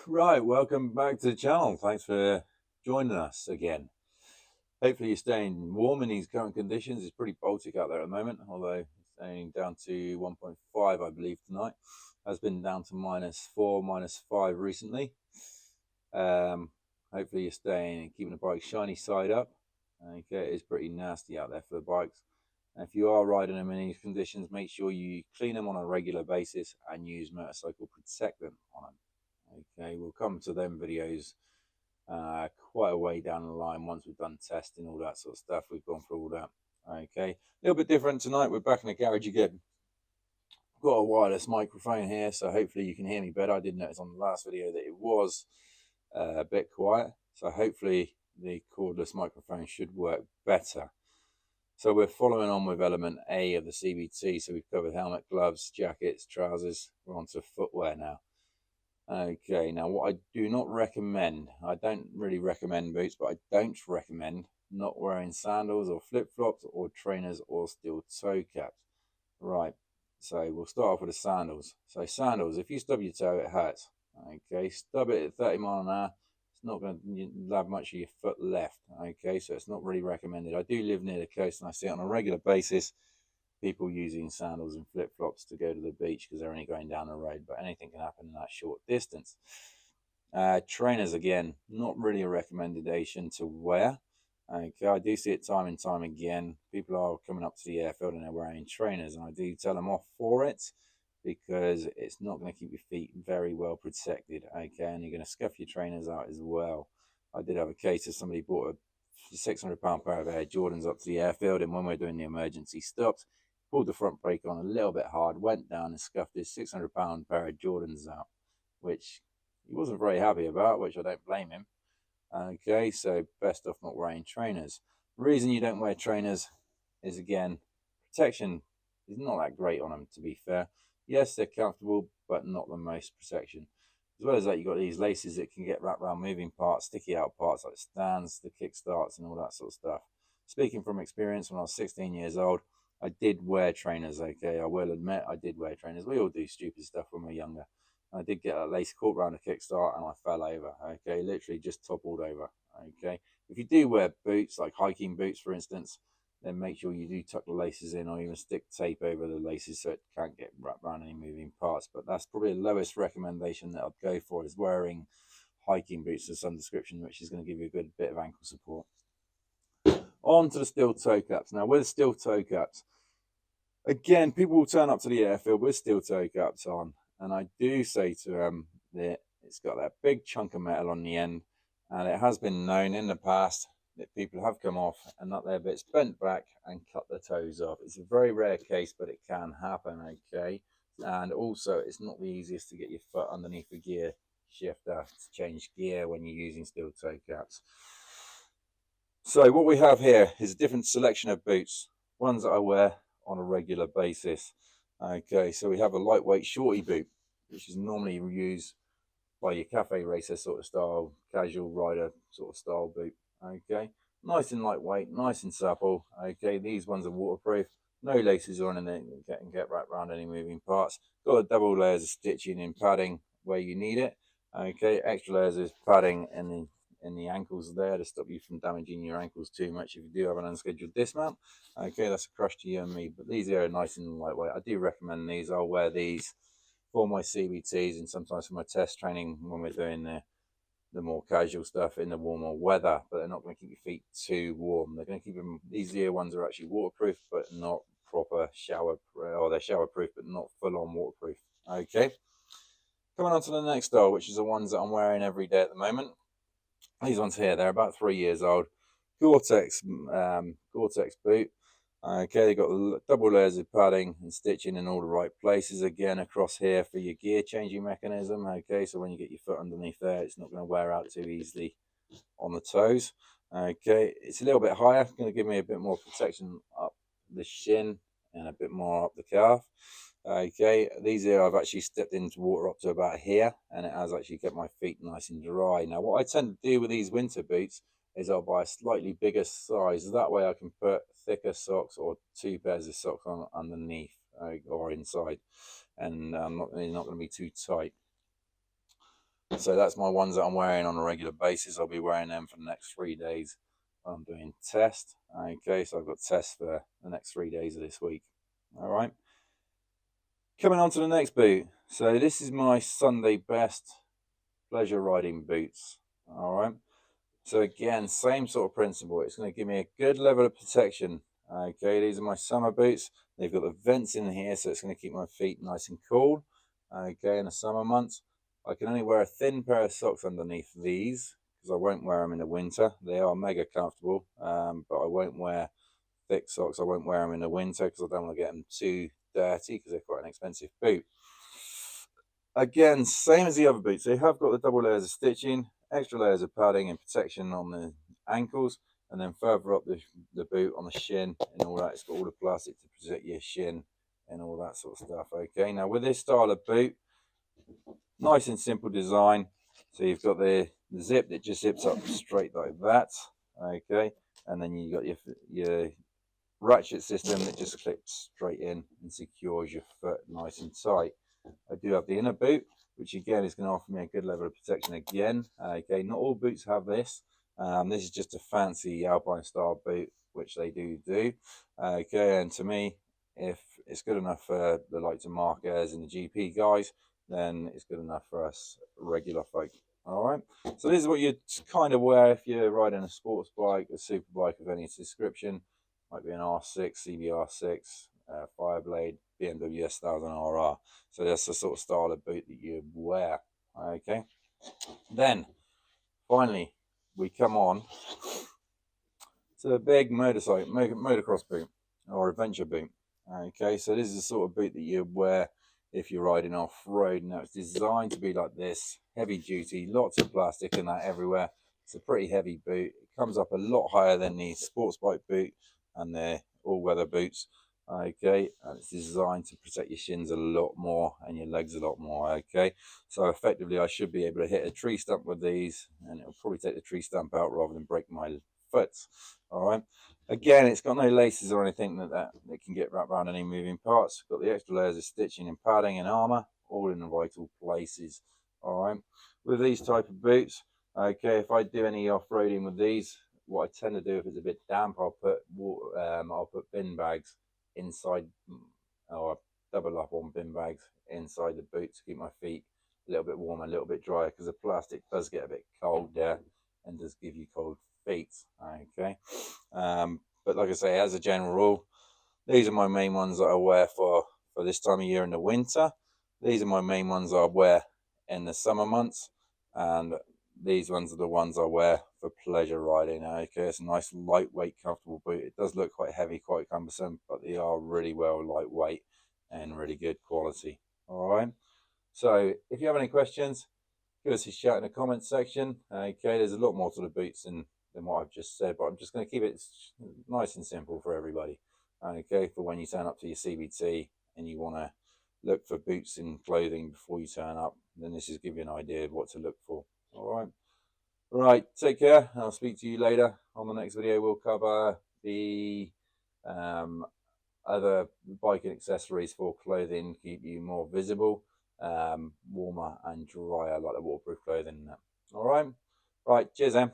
Right, welcome back to the channel. Thanks for joining us again. Hopefully you're staying warm in these current conditions. It's pretty Baltic out there at the moment, although it's staying down to 1.5, I believe, tonight. Has been down to -4, -5 recently. Hopefully you're staying and keeping the bike shiny side up. Okay, it's pretty nasty out there for the bikes. And if you are riding them in these conditions, make sure you clean them on a regular basis and use motorcycle protectant on them. Okay, we'll come to them videos quite a way down the line once we've done testing, all that sort of stuff. We've gone through all that. Okay, a little bit different tonight. We're back in the garage again. I've got a wireless microphone here, so hopefully you can hear me better. I did notice on the last video that it was a bit quiet, so hopefully the cordless microphone should work better. So we're following on with element A of the CBT. So we've covered helmet, gloves, jackets, trousers. We're on to footwear now. Okay, now what I do not recommend, I don't really recommend boots, but I don't recommend not wearing sandals or flip-flops or trainers or steel toe caps. Right, so we'll start off with the sandals. So sandals, if you stub your toe, it hurts. Okay, stub it at 30 mile an hour, it's not going to have much of your foot left. Okay, so it's not really recommended. I do live near the coast and I see it on a regular basis, people using sandals and flip-flops to go to the beach because they're only going down the road, but anything can happen in that short distance. Trainers, again, not really a recommendation to wear. Okay, I do see it time and time again. People are coming up to the airfield and they're wearing trainers, and I do tell them off for it because it's not going to keep your feet very well protected. Okay, and you're going to scuff your trainers out as well. I did have a case of somebody bought a £600 pair of Air Jordans up to the airfield, and when we're doing the emergency stops, pulled the front brake on a little bit hard, went down and scuffed his £600 pair of Jordans out, which he wasn't very happy about, which I don't blame him. Okay, so best off not wearing trainers. The reason you don't wear trainers is, again, protection is not that great on them, to be fair. Yes, they're comfortable, but not the most protection. As well as that, you've got these laces that can get wrapped around moving parts, sticky out parts like stands, the kickstarts, and all that sort of stuff. Speaking from experience, when I was 16 years old, I did wear trainers. Okay, I will admit I did wear trainers. We all do stupid stuff when we're younger. I did get a lace caught around a kickstart and I fell over. Okay, literally just toppled over. Okay, if you do wear boots, like hiking boots, for instance, then make sure you do tuck the laces in or even stick tape over the laces so it can't get wrapped around any moving parts. But that's probably the lowest recommendation that I'd go for, is wearing hiking boots of some description, which is going to give you a good bit of ankle support. On to the steel toe caps. Now, with steel toe caps, again, people will turn up to the airfield with steel toe caps on, and I do say to them that it's got that big chunk of metal on the end, and it has been known in the past that people have come off and not their bits bent back and cut their toes off. It's a very rare case, but it can happen. Okay, and also it's not the easiest to get your foot underneath the gear shifter to change gear when you're using steel toe caps. So what we have here is a different selection of boots, ones that I wear on a regular basis. Okay, so we have a lightweight shorty boot, which is normally used by your cafe racer sort of style, casual rider sort of style boot. Okay, nice and lightweight, nice and supple. Okay, these ones are waterproof, no laces on, and they can get wrapped around any moving parts. Got a double layers of stitching and padding where you need it. Okay, extra layers of padding in the ankles there to stop you from damaging your ankles too much if you do have an unscheduled dismount. Okay, that's a crush to you and me, but these are nice and lightweight. I do recommend these. I'll wear these for my CBTs and sometimes for my test training when we're doing the more casual stuff in the warmer weather, but they're not going to keep your feet too warm. They're going to keep them, these ear ones are actually waterproof, but not proper shower, or they're shower proof, but not full on waterproof. Okay, coming on to the next style, which is the ones that I'm wearing every day at the moment. These ones here, they're about 3 years old. Gore-Tex boot. Okay, they've got double layers of padding and stitching in all the right places. Again, across here for your gear changing mechanism. Okay, so when you get your foot underneath there, it's not going to wear out too easily on the toes. Okay, it's a little bit higher, going to give me a bit more protection up the shin and a bit more up the calf. Okay, these here I've actually stepped into water up to about here, and it has actually kept my feet nice and dry. Now, what I tend to do with these winter boots is I'll buy a slightly bigger size. That way I can put thicker socks or 2 pairs of socks on underneath or inside, and they're not going to be too tight. So that's my ones that I'm wearing on a regular basis. I'll be wearing them for the next 3 days when I'm doing test. Okay, so I've got tests for the next 3 days of this week. All right. Coming on to the next boot. So this is my Sunday best pleasure riding boots. All right. So again, same sort of principle. It's going to give me a good level of protection. Okay, these are my summer boots. They've got the vents in here, so it's going to keep my feet nice and cool. Okay, in the summer months. I can only wear a thin pair of socks underneath these because I won't wear them in the winter. They are mega comfortable, but I won't wear thick socks. I won't wear them in the winter because I don't want to get them too dirty because they're quite an expensive boot. Again, same as the other boots. They have got the double layers of stitching, extra layers of padding and protection on the ankles, and then further up the boot on the shin and all that. It's got all the plastic to protect your shin and all that sort of stuff. Okay, now with this style of boot, nice and simple design. So you've got the zip that just zips up straight like that. Okay, and then you got your ratchet system that just clips straight in and secures your foot nice and tight. I do have the inner boot, which again is going to offer me a good level of protection again. Okay, not all boots have this. This is just a fancy alpine style boot, which they do. Okay, and to me, if it's good enough for the likes of Marquez and the GP guys, then it's good enough for us regular folk. All right, so this is what you kind of wear if you're riding a sports bike, a super bike of any description. Might be an R6, CBR6, Fireblade, BMW S1000RR. So that's the sort of style of boot that you wear. Okay. Then, finally, we come on to a big motocross boot or adventure boot. Okay, so this is the sort of boot that you wear if you're riding off-road. Now, it's designed to be like this, heavy duty, lots of plastic and that everywhere. It's a pretty heavy boot. It comes up a lot higher than the sports bike boot and their all-weather boots. Okay, and it's designed to protect your shins a lot more and your legs a lot more. Okay, so effectively I should be able to hit a tree stump with these, and it'll probably take the tree stump out rather than break my foot. All right, again, it's got no laces or anything that can get wrapped around any moving parts. It's got the extra layers of stitching and padding and armor, all in the vital places. All right, with these type of boots, okay, if I do any off-roading with these, what I tend to do if it's a bit damp, I'll put bin bags inside, or double up on bin bags inside the boot to keep my feet a little bit warmer, a little bit drier, because the plastic does get a bit cold there and does give you cold feet. Okay, but like I say, as a general rule, these are my main ones that I wear for this time of year in the winter. These are my main ones I wear in the summer months, and these ones are the ones I wear for pleasure riding. Okay, it's a nice lightweight comfortable boot. It does look quite heavy, quite cumbersome, but they are really well lightweight and really good quality. All right, so if you have any questions, give us a shout in the comments section. Okay, there's a lot more to the boots than what I've just said, but I'm just going to keep it nice and simple for everybody. Okay, for when you turn up to your CBT and you want to look for boots and clothing before you turn up, then this is give you an idea of what to look for. All right. Right, take care. I'll speak to you later. On the next video, we'll cover the other biking accessories for clothing, keep you more visible, warmer and drier, like the waterproof clothing. All right. Right, cheers then.